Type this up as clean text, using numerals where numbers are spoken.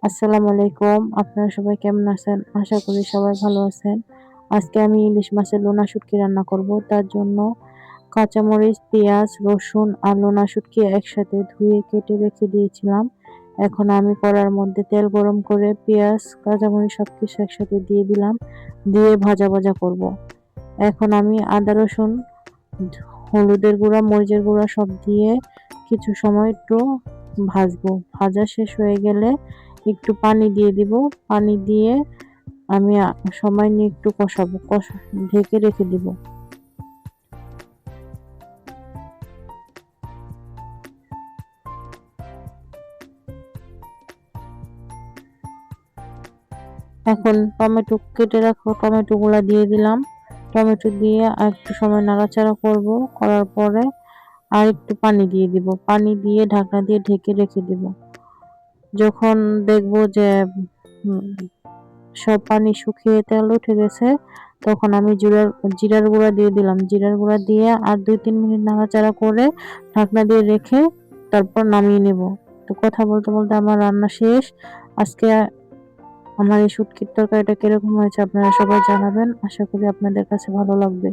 আসসালামু আলাইকুম। আপনারা সবাই কেমন আছেন? আশা করি সবাই ভালো আছেন। আজকে আমি ইলিশ মাছের লোনা শুটকি রান্না করব। তার জন্য কাঁচামরিচ, পেঁয়াজ, রসুন আর লোনা শুটকি একসাথে ধুয়ে কেটে রেখে দিয়েছিলাম। এখন আমি কড়ার মধ্যে তেল গরম করে পেঁয়াজ, কাঁচামরিচ সবকিছু একসাথে দিয়ে দিলাম। দিয়ে ভাজা ভাজা করব। এখন আমি আদা, রসুন, হলুদের গুঁড়া, মরিচের গুঁড়া সব দিয়ে কিছু সময় একটু ভাজবো। ভাজা শেষ হয়ে গেলে একটু পানি দিয়ে দিব। পানি দিয়ে আমি সময় নিয়ে একটু কষাবো, ঢেকে রেখে দিব। এখন টমেটো কেটে রাখো, টমেটো গুলা দিয়ে দিলাম। টমেটো দিয়ে আর একটু সময় নাড়াচাড়া করব। করার পরে আর একটু পানি দিয়ে দিব। পানি দিয়ে ঢাকনা দিয়ে ঢেকে রেখে দিব। যখন দেখবো যে উম, সব পানি শুকিয়ে তেল উঠে গেছে, তখন আমি জিরার গুঁড়া দিয়ে দিলাম। জিরার গুঁড়া দিয়ে আর 2-3 মিনিট নাড়াচাড়া করে ঢাকনা দিয়ে রেখে তারপর নামিয়ে নেব। তো কথা বলতে বলতে আমার রান্না শেষ। আজকে আমার এই শুটকির তরকারিটা কিরকম হয়েছে আপনারা সবাই জানাবেন। আশা করি আপনাদের কাছে ভালো লাগবে।